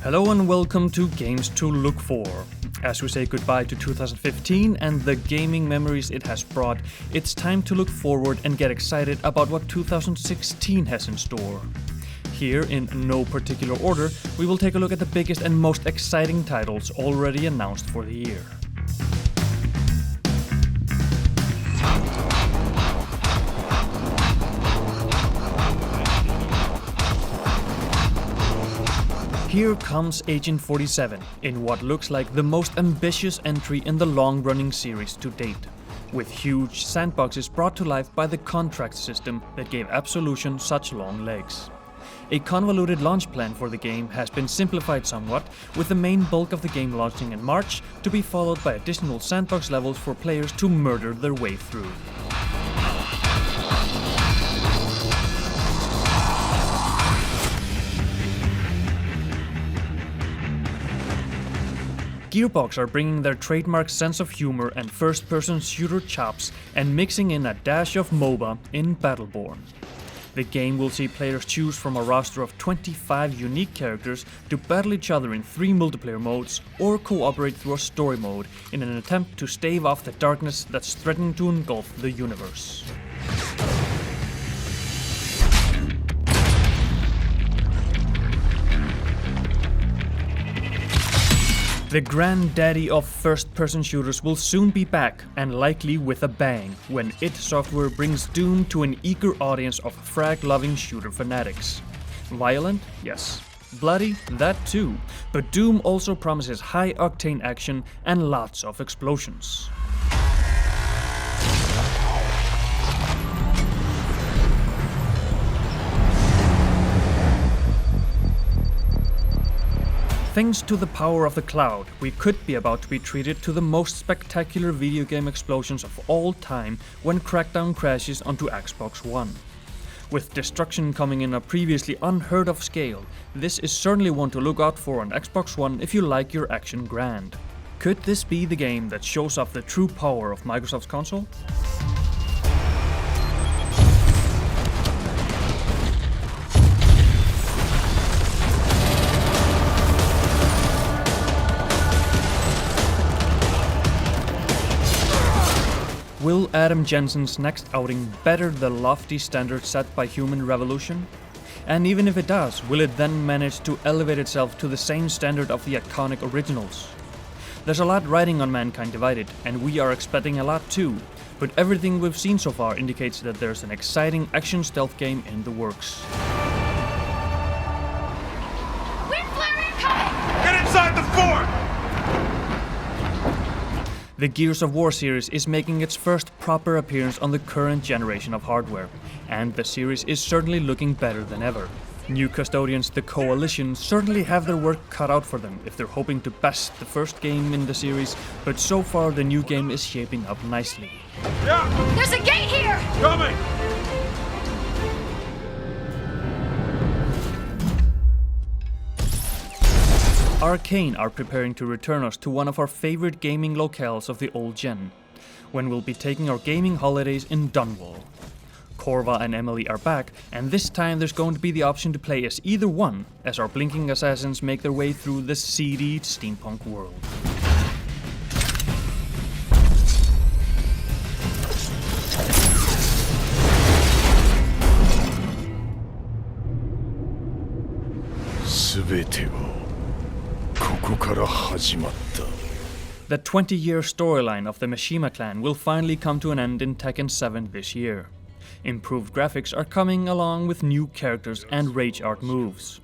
Hello and welcome to Games to Look For. As we say goodbye to 2015 and the gaming memories it has brought, it's time to look forward and get excited about what 2016 has in store. Here, in no particular order, we will take a look at the biggest and most exciting titles already announced for the year. Here comes Agent 47, in what looks like the most ambitious entry in the long-running series to date, with huge sandboxes brought to life by the contract system that gave Absolution such long legs. A convoluted launch plan for the game has been simplified somewhat, with the main bulk of the game launching in March, to be followed by additional sandbox levels for players to murder their way through. Gearbox are bringing their trademark sense of humor and first-person shooter chops and mixing in a dash of MOBA in Battleborn. The game will see players choose from a roster of 25 unique characters to battle each other in 3 multiplayer modes or cooperate through a story mode in an attempt to stave off the darkness that's threatening to engulf the universe. The granddaddy of first-person shooters will soon be back, and likely with a bang, when id Software brings Doom to an eager audience of frag-loving shooter fanatics. Violent? Yes. Bloody? That too. But Doom also promises high-octane action and lots of explosions. Thanks to the power of the cloud, we could be about to be treated to the most spectacular video game explosions of all time when Crackdown crashes onto Xbox One. With destruction coming in a previously unheard of scale, this is certainly one to look out for on Xbox One if you like your action grand. Could this be the game that shows off the true power of Microsoft's console? Will Adam Jensen's next outing better the lofty standard set by Human Revolution? And even if it does, will it then manage to elevate itself to the same standard of the iconic originals? There's a lot riding on Mankind Divided, and we are expecting a lot too, but everything we've seen so far indicates that there's an exciting action stealth game in the works. Wind flare incoming! Get inside the fort! The Gears of War series is making its first proper appearance on the current generation of hardware, and the series is certainly looking better than ever. New custodians, the Coalition, certainly have their work cut out for them if they're hoping to best the first game in the series, but so far the new game is shaping up nicely. Yeah! There's a gate here! Coming! Arcane are preparing to return us to one of our favorite gaming locales of the old gen, when we'll be taking our gaming holidays in Dunwall. Corva and Emily are back, and this time there's going to be the option to play as either one, as our blinking assassins make their way through the seedy steampunk world. The 20-year storyline of the Mishima clan will finally come to an end in Tekken 7 this year. Improved graphics are coming along with new characters and rage art moves.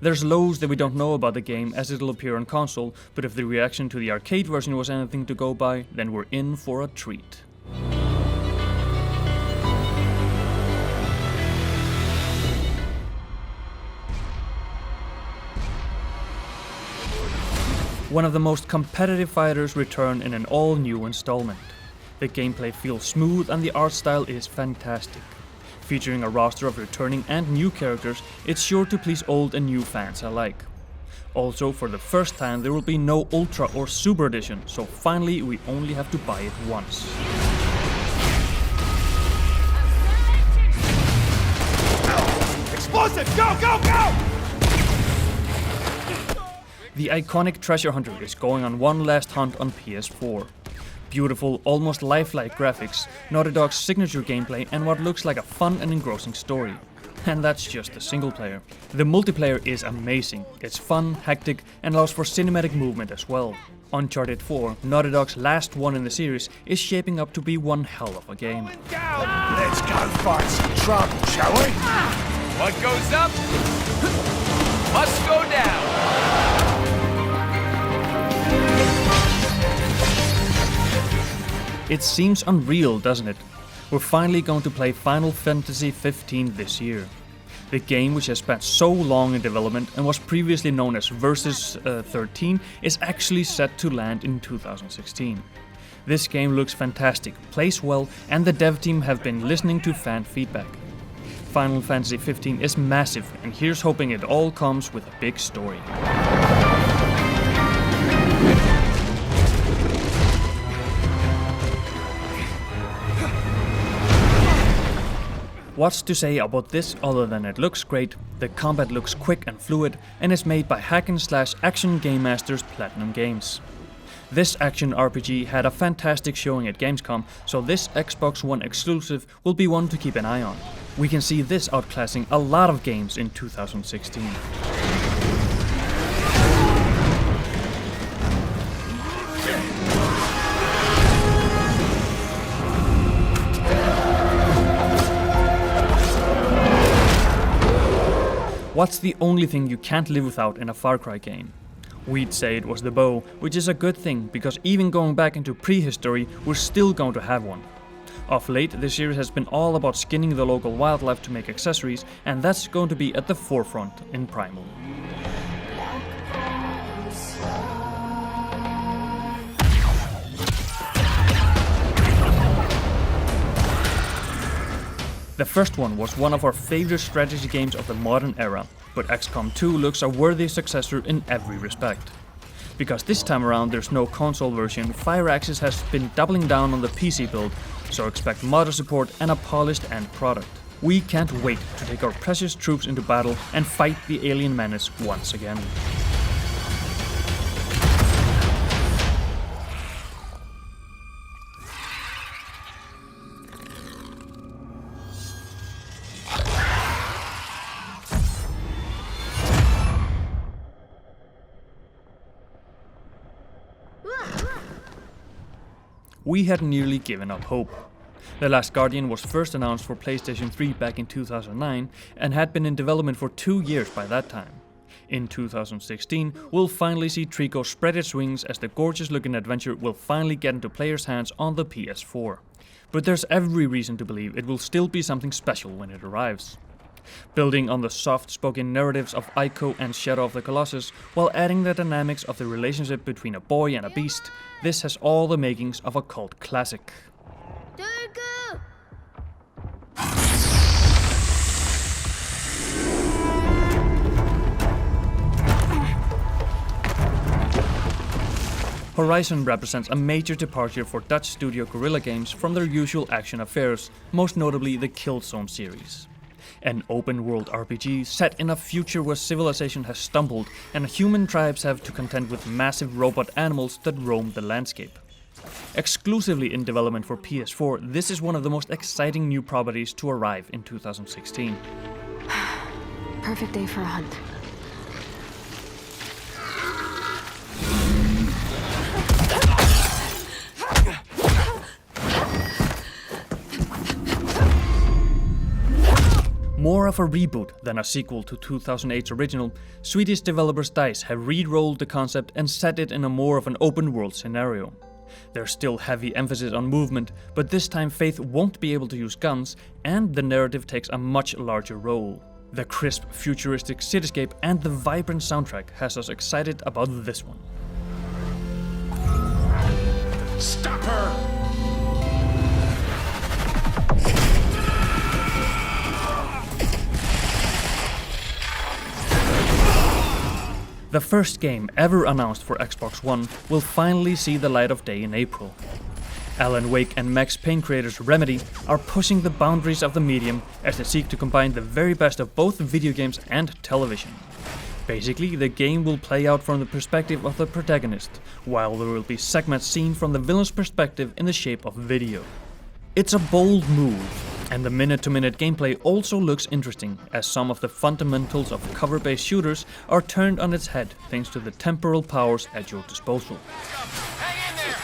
There's loads that we don't know about the game as it'll appear on console, but if the reaction to the arcade version was anything to go by, then we're in for a treat. One of the most competitive fighters return in an all-new installment. The gameplay feels smooth and the art style is fantastic. Featuring a roster of returning and new characters, it's sure to please old and new fans alike. Also, for the first time there will be no Ultra or Super Edition, so finally we only have to buy it once. Explosive! Go, go, go! The iconic Treasure Hunter is going on one last hunt on PS4. Beautiful, almost lifelike graphics, Naughty Dog's signature gameplay, and what looks like a fun and engrossing story. And that's just the single player. The multiplayer is amazing. It's fun, hectic, and allows for cinematic movement as well. Uncharted 4, Naughty Dog's last one in the series, is shaping up to be one hell of a game. Let's go find some trouble, shall we? What goes up must go down. It seems unreal, doesn't it? We're finally going to play Final Fantasy XV this year. The game, which has spent so long in development and was previously known as Versus 13, is actually set to land in 2016. This game looks fantastic, plays well, and the dev team have been listening to fan feedback. Final Fantasy XV is massive, and here's hoping it all comes with a big story. What's to say about this other than it looks great, the combat looks quick and fluid, and is made by hack-and-slash action game masters Platinum Games. This action RPG had a fantastic showing at Gamescom, so this Xbox One exclusive will be one to keep an eye on. We can see this outclassing a lot of games in 2016. What's the only thing you can't live without in a Far Cry game? We'd say it was the bow, which is a good thing, because even going back into prehistory, we're still going to have one. Of late, the series has been all about skinning the local wildlife to make accessories, and that's going to be at the forefront in Primal. The first one was one of our favorite strategy games of the modern era, but XCOM 2 looks a worthy successor in every respect. Because this time around there's no console version, Firaxis has been doubling down on the PC build, so expect modder support and a polished end product. We can't wait to take our precious troops into battle and fight the alien menace once again. We had nearly given up hope. The Last Guardian was first announced for PlayStation 3 back in 2009 and had been in development for 2 years by that time. In 2016, we'll finally see Trico spread its wings as the gorgeous looking adventure will finally get into players' hands on the PS4. But there's every reason to believe it will still be something special when it arrives. Building on the soft-spoken narratives of Ico and Shadow of the Colossus, while adding the dynamics of the relationship between a boy and a beast, this has all the makings of a cult classic. Durga! Horizon represents a major departure for Dutch studio Guerrilla Games from their usual action affairs, most notably the Killzone series. An open-world RPG set in a future where civilization has stumbled and human tribes have to contend with massive robot animals that roam the landscape. Exclusively in development for PS4, this is one of the most exciting new properties to arrive in 2016. Perfect day for a hunt. More of a reboot than a sequel to 2008's original, Swedish developers DICE have re-rolled the concept and set it in a more of an open-world scenario. There's still heavy emphasis on movement, but this time Faith won't be able to use guns, and the narrative takes a much larger role. The crisp, futuristic cityscape and the vibrant soundtrack has us excited about this one. Stop her! The first game ever announced for Xbox One will finally see the light of day in April. Alan Wake and Max Payne creators Remedy are pushing the boundaries of the medium as they seek to combine the very best of both video games and television. Basically, the game will play out from the perspective of the protagonist, while there will be segments seen from the villain's perspective in the shape of video. It's a bold move, and the minute-to-minute gameplay also looks interesting, as some of the fundamentals of cover-based shooters are turned on its head thanks to the temporal powers at your disposal. Hang in there!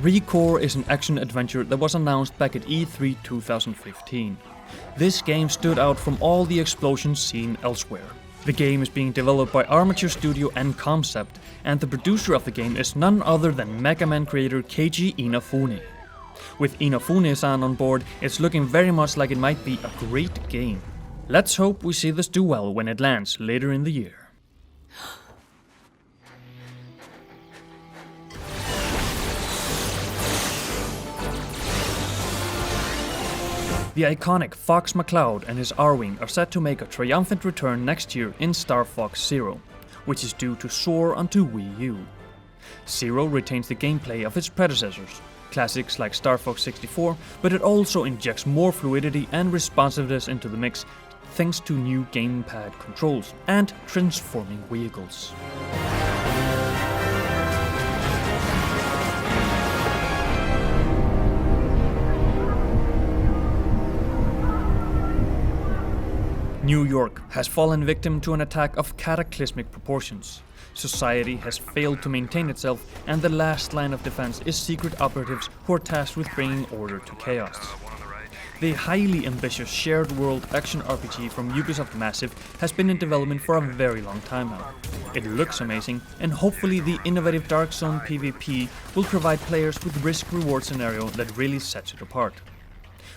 ReCore is an action-adventure that was announced back at E3 2015. This game stood out from all the explosions seen elsewhere. The game is being developed by Armature Studio and Concept, and the producer of the game is none other than Mega Man creator Keiji Inafune. With Inafune-san on board, it's looking very much like it might be a great game. Let's hope we see this do well when it lands later in the year. The iconic Fox McCloud and his R-Wing are set to make a triumphant return next year in Star Fox Zero, which is due to soar onto Wii U. Zero retains the gameplay of its predecessors, classics like Star Fox 64, but it also injects more fluidity and responsiveness into the mix thanks to new gamepad controls and transforming vehicles. New York has fallen victim to an attack of cataclysmic proportions. Society has failed to maintain itself, and the last line of defense is secret operatives who are tasked with bringing order to chaos. The highly ambitious shared world action RPG from Ubisoft Massive has been in development for a very long time now. It looks amazing, and hopefully the innovative Dark Zone PvP will provide players with risk-reward scenario that really sets it apart.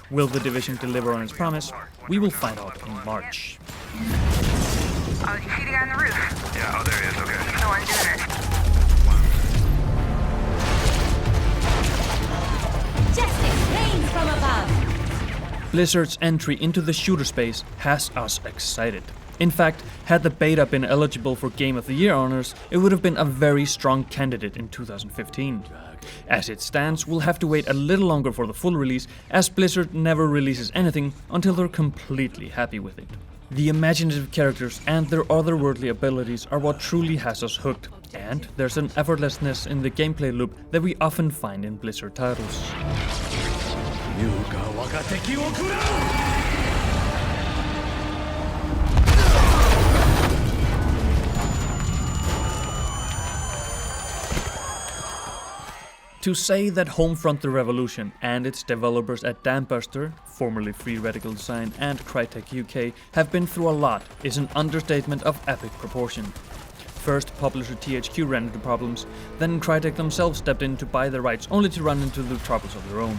Will The Division deliver on its promise? We will find out in March. Oh, you see the guy on the roof? Yeah, oh, there he is, okay. He's the one doing it. Justice reigns from above. Blizzard's entry into the shooter space has us excited. In fact, had the beta been eligible for Game of the Year honors, it would have been a very strong candidate in 2015. As it stands, we'll have to wait a little longer for the full release, as Blizzard never releases anything until they're completely happy with it. The imaginative characters and their otherworldly abilities are what truly has us hooked, and there's an effortlessness in the gameplay loop that we often find in Blizzard titles. To say that Homefront the Revolution and its developers at Dambuster, formerly Free Radical Design, and Crytek UK have been through a lot is an understatement of epic proportion. First, publisher THQ ran into problems, then Crytek themselves stepped in to buy the rights only to run into the troubles of their own.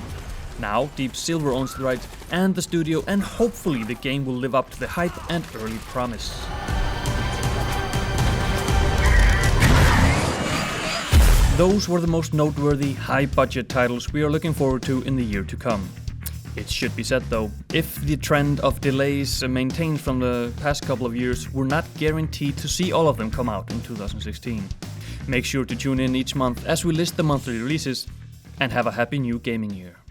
Now, Deep Silver owns the rights and the studio, and hopefully the game will live up to the hype and early promise. Those were the most noteworthy, high-budget titles we are looking forward to in the year to come. It should be said though, if the trend of delays maintained from the past couple of years, we're not guaranteed to see all of them come out in 2016. Make sure to tune in each month as we list the monthly releases, and have a happy new gaming year.